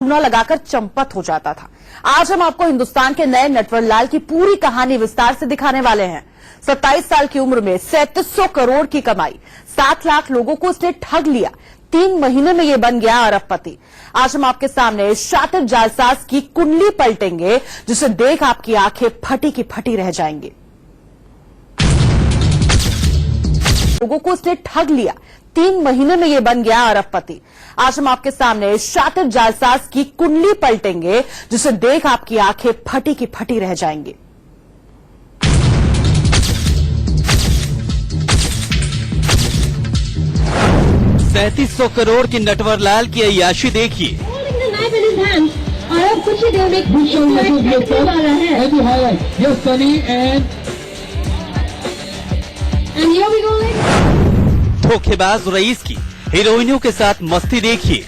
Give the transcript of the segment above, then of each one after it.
चूना लगाकर चंपत हो जाता था। आज हम आपको हिंदुस्तान के नए नटवर लाल की पूरी कहानी विस्तार से दिखाने वाले हैं। 27 साल की उम्र में 3700 करोड़ की कमाई, 7 लाख लोगों को उसने ठग लिया। 3 महीने में ये बन गया अरबपति। आज हम आपके सामने शातिर जालसाज की कुंडली पलटेंगे, जिसे देख आपकी आंखें फटी की फटी रह जाएंगी। लोगों को उसने ठग लिया, 3 महीने में ये बन गया अरबपति। आज हम आपके सामने शातिर जालसाज की कुंडली पलटेंगे, जिसे देख आपकी आंखें फटी की फटी रह जाएंगी। $3700 करोड़ की नटवर लाल की अय्याशी देखिए। धोखेबाज रईस की हीरोइनों के साथ मस्ती देखिए।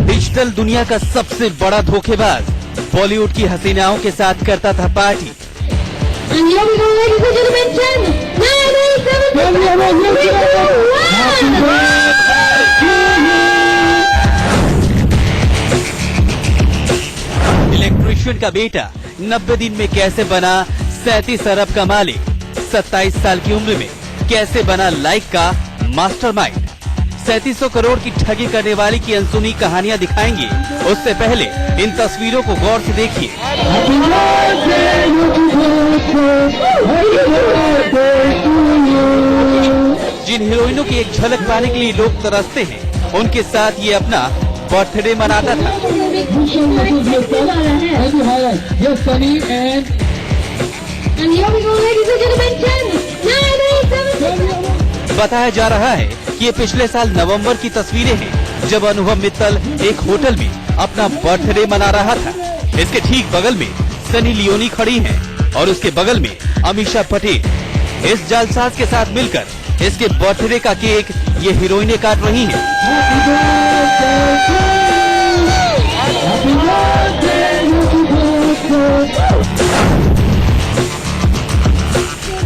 डिजिटल दुनिया का सबसे बड़ा धोखेबाज बॉलीवुड की हसीनाओं के साथ करता था पार्टी। इलेक्ट्रीशियन का बेटा 90 दिन में कैसे बना 37 अरब का मालिक, 27 साल की उम्र में कैसे बना लाइक का मास्टरमाइंड। 3700 करोड़ की ठगी करने वाली की अनसुनी कहानियां दिखाएंगे। उससे पहले इन तस्वीरों को गौर से देखिए। जिन हीरोइनों की एक झलक पाने के लिए लोग तरसते हैं, उनके साथ ये अपना बर्थडे मनाता था। बताया जा रहा है कि ये पिछले साल नवंबर की तस्वीरें हैं, जब अनुभव मित्तल एक होटल में अपना बर्थडे मना रहा था। इसके ठीक बगल में सनी लियोनी खड़ी हैं और उसके बगल में अमीषा पटेल। इस जालसाज के साथ मिलकर इसके बर्थडे का केक ये हीरोइनें काट रही हैं।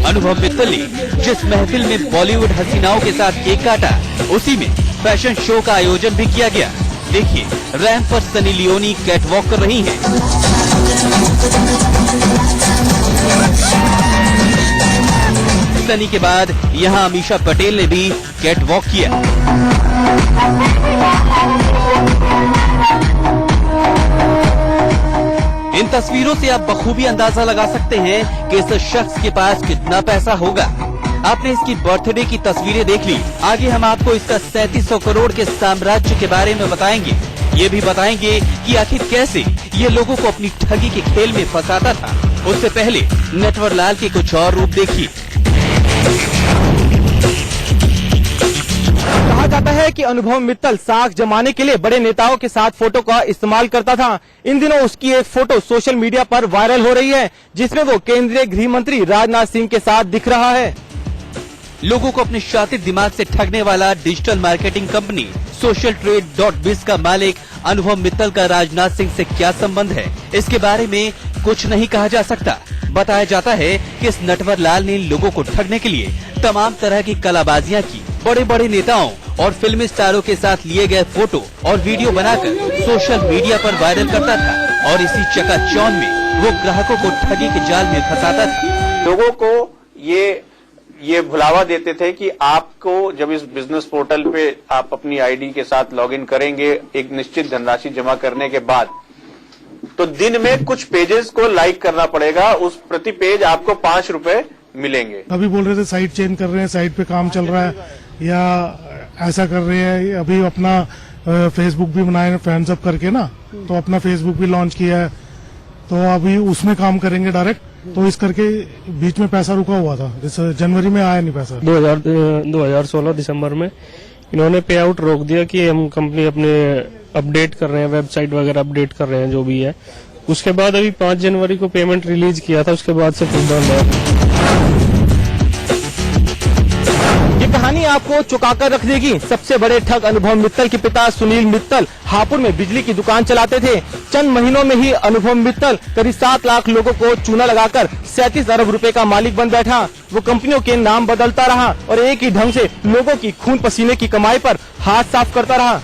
अनुभव मित्तल ने जिस महफिल में बॉलीवुड हसीनाओं के साथ केक काटा, उसी में फैशन शो का आयोजन भी किया गया। देखिए, रैंप पर सनी लियोनी कैटवॉक कर रही हैं। सनी के बाद यहां अमीषा पटेल ने भी कैटवॉक किया। इन तस्वीरों से आप बखूबी अंदाजा लगा सकते हैं कि इस शख्स के पास कितना पैसा होगा। आपने इसकी बर्थडे की तस्वीरें देख ली। आगे हम आपको इसका 3700 करोड़ के साम्राज्य के बारे में बताएंगे। ये भी बताएंगे कि आखिर कैसे ये लोगों को अपनी ठगी के खेल में फंसाता था। उससे पहले नटवर लाल के कुछ और रूप देखिए। कहा जाता है कि अनुभव मित्तल साख जमाने के लिए बड़े नेताओं के साथ फोटो का इस्तेमाल करता था। इन दिनों उसकी एक फोटो सोशल मीडिया पर वायरल हो रही है, जिसमें वो केंद्रीय गृह मंत्री राजनाथ सिंह के साथ दिख रहा है। लोगों को अपने शातिर दिमाग से ठगने वाला डिजिटल मार्केटिंग कंपनी सोशल ट्रेड.biz का मालिक अनुभव मित्तल का राजनाथ सिंह से क्या संबंध है, इसके बारे में कुछ नहीं कहा जा सकता। बताया जाता है कि इस नटवर लाल ने लोगों को ठगने के लिए तमाम तरह की कलाबाजियां की। बड़े बड़े नेताओं और फिल्मी स्टारों के साथ लिए गए फोटो और वीडियो बनाकर सोशल मीडिया पर वायरल करता था और इसी चकाचौंध में वो ग्राहकों को ठगी के जाल में फंसाता था। लोगों को ये भुलावा देते थे कि आपको जब इस बिजनेस पोर्टल पे आप अपनी आईडी के साथ लॉगिन करेंगे एक निश्चित धनराशि जमा करने के बाद, तो दिन में कुछ पेजेस को लाइक करना पड़ेगा। उस प्रति पेज आपको 5 रुपए मिलेंगे। अभी बोल रहे थे साइट चेंज कर रहे हैं, साइट पे काम चल रहा है या ऐसा कर रहे हैं। अभी अपना फेसबुक भी बनाए फैंस अप करके ना, तो अपना फेसबुक भी लॉन्च किया है, तो अभी उसमें काम करेंगे डायरेक्ट। तो इस करके बीच में पैसा रुका हुआ था, जैसे जनवरी में आया नहीं पैसा। 2016 दिसंबर में इन्होंने पे आउट रोक दिया कि हम कंपनी अपने अपडेट कर रहे हैं, वेबसाइट वगैरह अपडेट कर रहे हैं जो भी है। उसके बाद अभी 5 जनवरी को पेमेंट रिलीज किया था, उसके बाद से फिर बंद है। ये कहानी आपको चौंकाकर रख देगी। सबसे बड़े ठग अनुभव मित्तल के पिता सुनील मित्तल हापुड़ में बिजली की दुकान चलाते थे। चंद महीनों में ही अनुभव मित्तल करीब 7 लाख लोगों को चूना लगाकर 37 अरब रुपए का मालिक बन बैठा। वो कंपनियों के नाम बदलता रहा और एक ही ढंग से लोगों की खून पसीने की कमाई पर हाथ साफ करता रहा।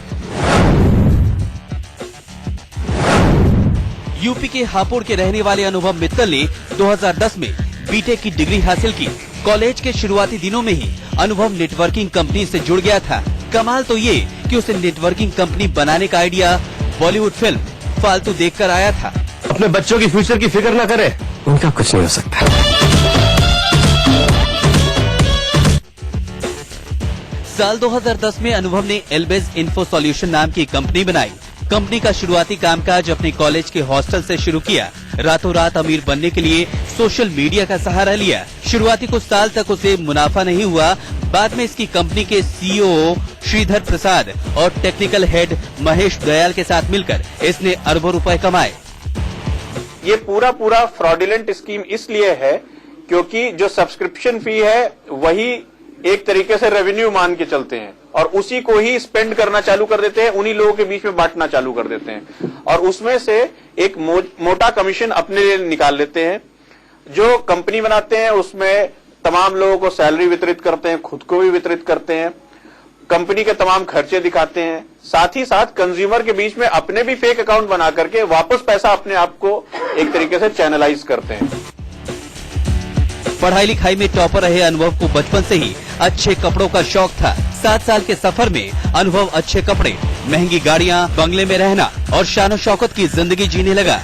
यूपी के हापुड़ के रहने वाले अनुभव मित्तल ने 2010 में बीटेक की डिग्री हासिल की। कॉलेज के शुरुआती दिनों में ही अनुभव नेटवर्किंग कंपनी से जुड़ गया था। कमाल तो ये कि उसे नेटवर्किंग कंपनी बनाने का आइडिया बॉलीवुड फिल्म फालतू देखकर आया था। अपने बच्चों की फ्यूचर की फिक्र न करे, उनका कुछ नहीं हो सकता। साल 2010 में अनुभव ने एल्बेज इन्फो सॉल्यूशन नाम की कंपनी बनाई। कंपनी का शुरुआती कामकाज अपने कॉलेज के हॉस्टल से शुरू किया। रातों रात अमीर बनने के लिए सोशल मीडिया का सहारा लिया। शुरुआती कुछ साल तक उसे मुनाफा नहीं हुआ। बाद में इसकी कंपनी के सीईओ श्रीधर प्रसाद और टेक्निकल हेड महेश दयाल के साथ मिलकर इसने अरबों रुपए कमाए। ये पूरा फ्रॉडुलेंट स्कीम इसलिए है क्योंकि जो सब्सक्रिप्शन फी है वही एक तरीके से रेवेन्यू मान के चलते हैं और उसी को ही स्पेंड करना चालू कर देते हैं, उन्हीं लोगों के बीच में बांटना चालू कर देते हैं और उसमें से एक मोटा कमीशन अपने लिए निकाल लेते हैं। जो कंपनी बनाते हैं उसमें तमाम लोगों को सैलरी वितरित करते हैं, खुद को भी वितरित करते हैं, कंपनी के तमाम खर्चे दिखाते हैं, साथ ही साथ कंज्यूमर के बीच में अपने भी फेक अकाउंट बना करके वापस पैसा अपने आप को एक तरीके से चैनलाइज करते हैं। पढ़ाई लिखाई में टॉपर रहे अनुभव को बचपन से ही अच्छे कपड़ों का शौक था। 7 साल के सफर में अनुभव अच्छे कपड़े, महंगी गाड़ियां, बंगले में रहना और शान शौकत की जिंदगी जीने लगा।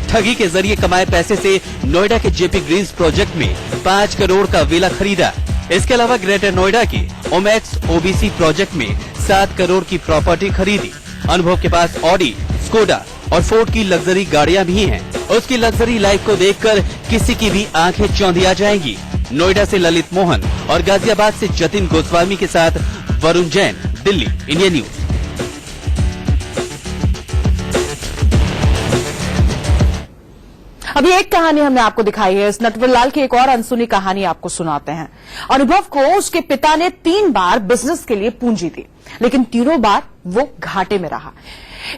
ठगी के जरिए कमाए पैसे से नोएडा के जेपी ग्रीन्स प्रोजेक्ट में 5 करोड़ का विला खरीदा। इसके अलावा ग्रेटर नोएडा के ओमैक्स ओबीसी प्रोजेक्ट में 7 करोड़ की प्रॉपर्टी खरीदी। अनुभव के पास ऑडी, स्कोडा और फोर्ड की लग्जरी गाड़ियां भी हैं। उसकी लग्जरी लाइफ को देखकर किसी की भी आंखें चौंधिया जाएंगी। नोएडा से ललित मोहन और गाजियाबाद से जतिन गोस्वामी के साथ वरुण जैन, दिल्ली, इंडिया न्यूज। अभी एक कहानी हमने आपको दिखाई है। इस नटवरलाल की एक और अनसुनी कहानी आपको सुनाते हैं। अनुभव को उसके पिता ने 3 बार बिजनेस के लिए पूंजी दी, लेकिन तीनों बार वो घाटे में रहा।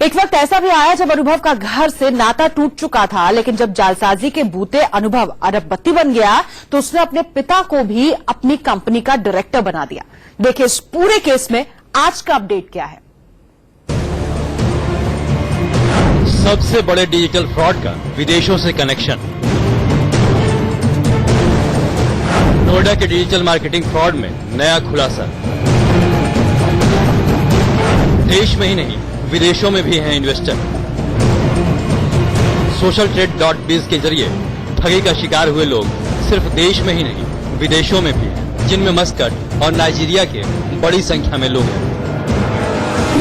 एक वक्त ऐसा भी आया जब अनुभव का घर से नाता टूट चुका था, लेकिन जब जालसाजी के बूते अनुभव अरबपति बन गया तो उसने अपने पिता को भी अपनी कंपनी का डायरेक्टर बना दिया। देखिए इस पूरे केस में आज का अपडेट क्या है। सबसे बड़े डिजिटल फ्रॉड का विदेशों से कनेक्शन। नोएडा के डिजिटल मार्केटिंग फ्रॉड में नया खुलासा। देश में ही नहीं विदेशों में भी हैं इन्वेस्टर। सोशल ट्रेड.biz के जरिए ठगी का शिकार हुए लोग सिर्फ देश में ही नहीं विदेशों में भी हैं, जिनमें मस्कट और नाइजीरिया के बड़ी संख्या में लोग हैं।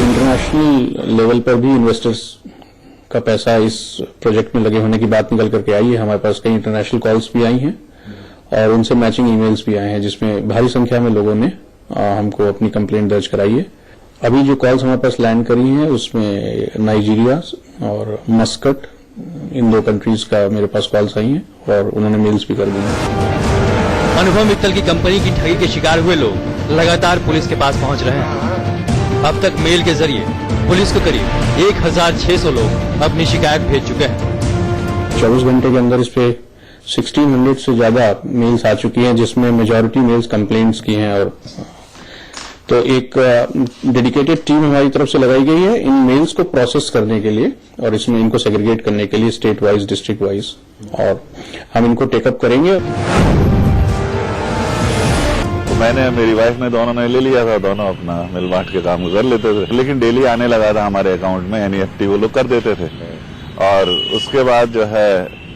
इंटरनेशनल लेवल पर भी इन्वेस्टर्स का पैसा इस प्रोजेक्ट में लगे होने की बात निकल करके आई है। हमारे पास कई इंटरनेशनल कॉल्स भी आई हैं और उनसे मैचिंग ईमेल्स भी आए हैं, जिसमें भारी संख्या में लोगों ने हमको अपनी कंप्लेंट दर्ज कराई है। अभी जो कॉल्स हमारे पास लैंड करी हैं उसमें नाइजीरिया और मस्कट, इन 2 कंट्रीज का मेरे पास कॉल्स आई हैं और उन्होंने मेल्स भी कर दी हैं। अनुभव मित्तल की कंपनी की ठगी के शिकार हुए लोग लगातार पुलिस के पास पहुंच रहे हैं। अब तक मेल के जरिए पुलिस को करीब 1600 लोग अपनी शिकायत भेज चुके हैं। 24 घंटे के अंदर इस पे 1600 से ज्यादा मेल्स आ चुकी हैं, जिसमें मेजॉरिटी मेल्स कंप्लेंट्स की हैं। और तो एक डेडिकेटेड टीम हमारी तरफ से लगाई गई है इन मेल्स को प्रोसेस करने के लिए और इसमें इनको सेग्रीगेट करने के लिए स्टेट वाइज, डिस्ट्रिक्ट वाइज, और हम इनको टेकअप करेंगे। तो मैंने, मेरी वाइफ ने, दोनों ने ले लिया था, दोनों अपना मिल बांट के काम कर लेते थे, लेकिन डेली आने लगा था हमारे अकाउंट में, एनईएफटी वो लोग कर देते थे। और उसके बाद जो है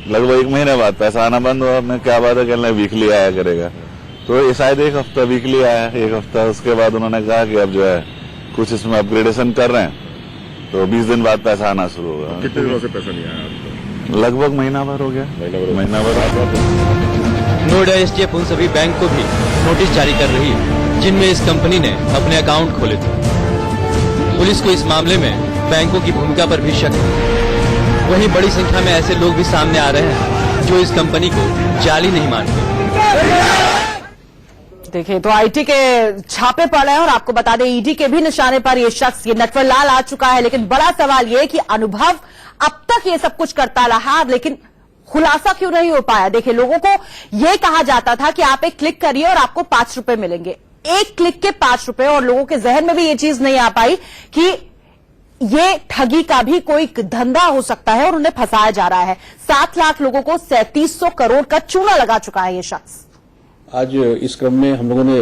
लगभग 1 महीने बाद पैसा आना बंद हुआ। मैं क्या बात है, कहने वीकली आया करेगा, तो ये शायद 1 हफ्ता वीकली आया, 1 हफ्ता। उसके बाद उन्होंने कहा कि अब जो है कुछ इसमें अपग्रेडेशन कर रहे हैं, तो 20 दिन बाद पैसा आना शुरू होगा। कितने दिनों से पैसा नहीं आया आपको? लगभग महीना भर हो गया, महीना भर। नोएडा एसटीएफ उन सभी बैंक को भी नोटिस जारी कर रही है जिनमें इस कंपनी ने अपने अकाउंट खोले थे। पुलिस को इस मामले में बैंकों की भूमिका पर भी शक है। वहीं बड़ी संख्या में ऐसे लोग भी सामने आ रहे हैं जो इस कंपनी को जाली नहीं मानते। देखिए, तो आईटी के छापे पड़ रहे हैं और आपको बता दें ईडी के भी निशाने पर ये शख्स, ये नटवरलाल आ चुका है। लेकिन बड़ा सवाल ये कि अनुभव अब तक ये सब कुछ करता रहा, लेकिन खुलासा क्यों नहीं हो पाया। देखिए, लोगों को यह कहा जाता था कि आप एक क्लिक करिए और आपको 5 रुपए मिलेंगे, एक क्लिक के 5 रुपए, और लोगों के जहन में भी ये चीज नहीं आ पाई कि ये ठगी का भी कोई धंधा हो सकता है और उन्हें फंसाया जा रहा है। 7 लाख लोगों को 3700 करोड़ का चूना लगा चुका है ये शख्स। आज इस क्रम में हम लोगों ने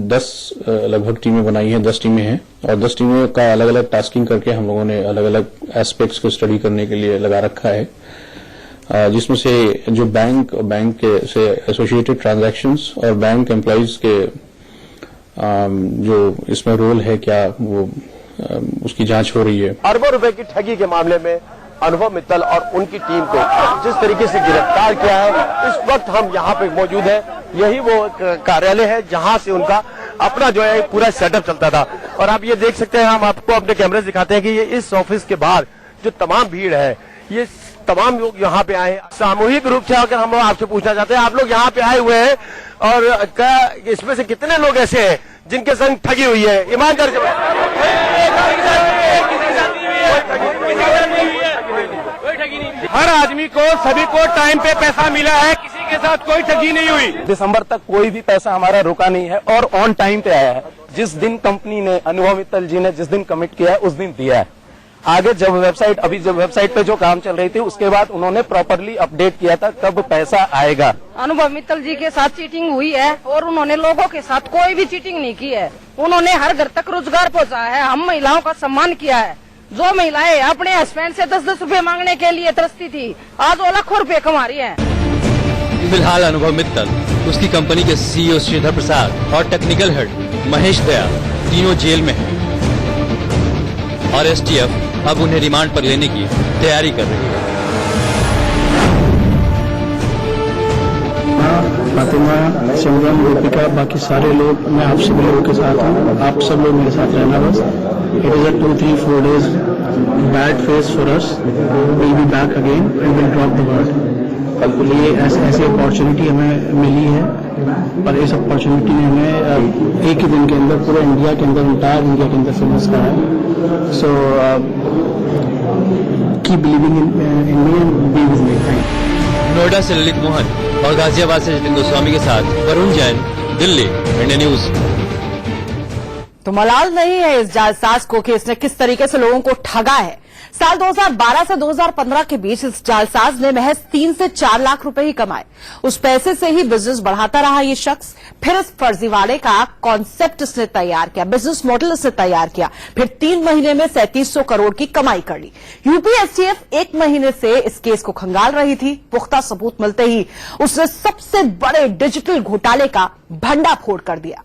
10 लगभग टीमें बनाई हैं, 10 टीमें हैं, और 10 टीमों का अलग अलग टास्किंग करके हम लोगों ने अलग अलग एस्पेक्ट्स को स्टडी करने के लिए लगा रखा है, जिसमें से जो बैंक के से एसोसिएटेड ट्रांजैक्शंस और बैंक एम्प्लॉइज के जो इसमें रोल है, क्या वो उसकी जांच हो रही है। अरबों रुपए की ठगी के मामले में अनुभव मित्तल और उनकी टीम को जिस तरीके से गिरफ्तार किया है, इस वक्त हम यहाँ पे मौजूद हैं। यही वो कार्यालय है जहाँ से उनका अपना जो है पूरा सेटअप चलता था। और आप ये देख सकते हैं, हम आपको अपने कैमरे से दिखाते हैं कि ये इस ऑफिस के बाहर जो तमाम भीड़ है, ये तमाम लोग यहाँ पे आए सामूहिक रूप से। अगर हम आपसे पूछना चाहते हैं, आप लोग यहाँ पे आए हुए हैं और क्या इसमें से कितने लोग ऐसे हैं जिनके संग ठगी हुई है? ईमानदार हर आदमी को, सभी को टाइम पे पैसा मिला है, किसी के साथ कोई ठगी नहीं हुई। दिसंबर तक कोई भी पैसा हमारा रुका नहीं है और ऑन टाइम पे आया है। जिस दिन कंपनी ने, अनुभव मित्तल जी ने जिस दिन कमिट किया है उस दिन दिया है। आगे जब वेबसाइट पे जो काम चल रही थी उसके बाद उन्होंने प्रॉपरली अपडेट किया था कब पैसा आएगा। अनुभव मित्तल जी के साथ चीटिंग हुई है और उन्होंने लोगों के साथ कोई भी चीटिंग नहीं की है। उन्होंने हर घर तक रोजगार पहुंचाया है, हम महिलाओं का सम्मान किया है। जो महिलाएं अपने हस्बैंड से 10-10 रुपए मांगने के लिए तरसती थी, आज वो लाखों रुपए कमा रही है। फिलहाल अनुभव मित्तल, उसकी कंपनी के सीईओ श्रीधर प्रसाद और टेक्निकल हेड महेश दयाल तीनों जेल में हैं और एसटीएफ अब उन्हें रिमांड पर लेने की तैयारी कर रही है। फातिमा, सिमरन, गोपिका, बाकी सारे लोग, मैं आप सभी लोगों के साथ हूँ। आप सब लोग मेरे साथ रहना बस। It is 2-3-4 days bad phase for us, will be back again and will drop the world. ये ऐसी अपॉर्चुनिटी हमें मिली है और इस अपॉर्चुनिटी ने हमें एक ही दिन के अंदर पूरे इंडिया के अंदर, इंटायर इंडिया के अंदर फेमस करा है। So keep believing in me and be with me. Noida से ललित मोहन और गाजियाबाद से जितेंद्र गोस्वामी के साथ वरुण जैन, दिल्ली, इंडिया न्यूज। तो मलाल नहीं है इस जालसाज को कि इसने किस तरीके से लोगों को ठगा है। साल 2012 से 2015 के बीच इस जालसाज ने महज 3 से 4 लाख रुपए ही कमाए। उस पैसे से ही बिजनेस बढ़ाता रहा ये शख्स। फिर इस फर्जीवाड़े का कॉन्सेप्ट इसने तैयार किया, बिजनेस मॉडल इसने तैयार किया, फिर 3 महीने में 3700 करोड़ की कमाई कर ली। यूपी एसटीएफ 1 महीने से इस केस को खंगाल रही थी। पुख्ता सबूत मिलते ही उसने सबसे बड़े डिजिटल घोटाले का भंडाफोड़ कर दिया।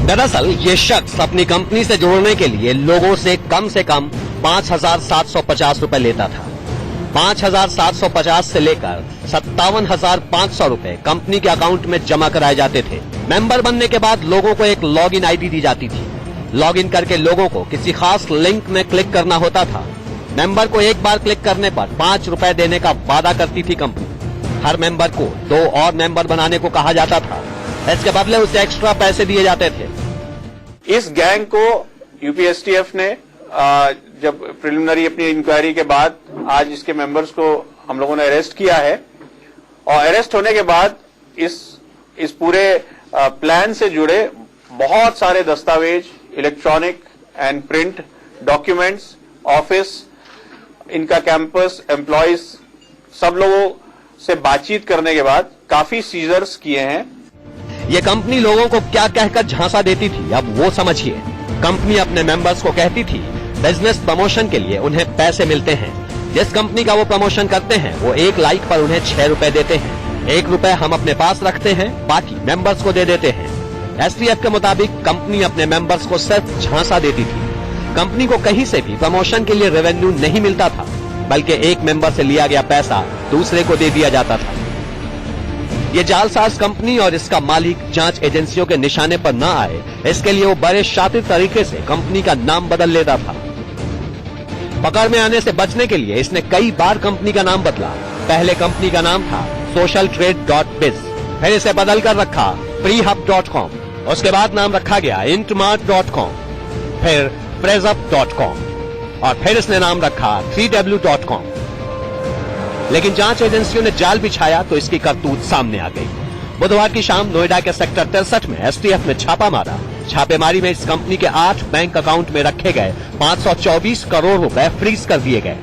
दरअसल ये शख्स अपनी कंपनी से जोड़ने के लिए लोगों से कम 5,750 रुपए लेता था। 5,750 से लेकर 57,500 रुपए कंपनी के अकाउंट में जमा कराए जाते थे। मेंबर बनने के बाद लोगों को एक लॉगिन आईडी दी जाती थी। लॉगिन करके लोगों को किसी खास लिंक में क्लिक करना होता था। मेंबर को एक बार क्लिक करने पर 5 रुपए देने का वादा करती थी कंपनी। हर मेंबर को 2 और मेंबर बनाने को कहा जाता था। इसके बदले उसे एक्स्ट्रा पैसे दिए जाते थे। इस गैंग को यूपीएसटीएफ ने जब प्रिलिमिनरी अपनी इंक्वायरी के बाद आज इसके मेंबर्स को हम लोगों ने अरेस्ट किया है और अरेस्ट होने के बाद इस पूरे प्लान से जुड़े बहुत सारे दस्तावेज, electronic and print documents, office, इनका कैंपस, एम्प्लॉयज, सब लोगों से बातचीत करने के बाद काफी सीजर्स किए हैं। ये कंपनी लोगों को क्या कहकर झांसा देती थी, अब वो समझिए। कंपनी अपने मेंबर्स को कहती थी बिजनेस प्रमोशन के लिए उन्हें पैसे मिलते हैं। जिस कंपनी का वो प्रमोशन करते हैं वो 1 लाइक पर उन्हें 6 रुपए देते हैं। 1 रुपए हम अपने पास रखते हैं, बाकी मेंबर्स को दे देते हैं। एसटीएफ के मुताबिक कंपनी अपने मेंबर्स को सिर्फ झांसा देती थी। कंपनी को कहीं से भी प्रमोशन के लिए रेवेन्यू नहीं मिलता था, बल्कि एक मेंबर से लिया गया पैसा दूसरे को दे दिया जाता था। ये जालसाज कंपनी और इसका मालिक जांच एजेंसियों के निशाने पर न आए, इसके लिए वो बड़े शातिर तरीके से कंपनी का नाम बदल लेता था। पकड़ में आने से बचने के लिए इसने कई बार कंपनी का नाम बदला। पहले कंपनी का नाम था socialtrade.biz, फिर इसे बदल कर रखा freehub.com, उसके बाद नाम रखा गया intmart.com, फिर frezup.com और फिर इसने नाम रखा 3w.com। लेकिन जांच एजेंसियों ने जाल बिछाया तो इसकी करतूत सामने आ गई। बुधवार की शाम नोएडा के सेक्टर 63 में एसटीएफ ने छापा मारा। छापेमारी में इस कंपनी के 8 बैंक अकाउंट में रखे गए 524 करोड़ रुपए फ्रीज कर दिए गए।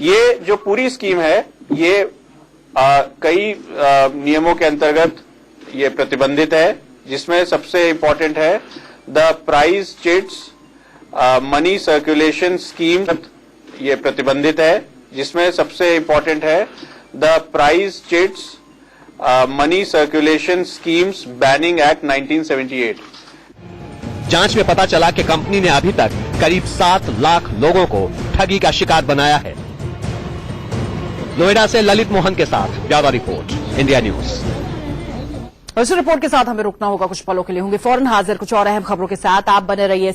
ये जो पूरी स्कीम है ये कई नियमों के अंतर्गत ये प्रतिबंधित है, जिसमें सबसे इंपॉर्टेंट है the price chits money circulation scheme. ये प्रतिबंधित है, जिसमें सबसे इंपॉर्टेंट है the price chits money circulation schemes banning act 1978। जांच में पता चला कि कंपनी ने अभी तक करीब 7 लाख लोगों को ठगी का शिकार बनाया है। नोएडा से ललित मोहन के साथ ब्यूरो रिपोर्ट, इंडिया न्यूज। इस रिपोर्ट के साथ हमें रुकना होगा कुछ पलों के लिए, होंगे फौरन हाजिर कुछ और अहम खबरों के साथ। आप बने रहिए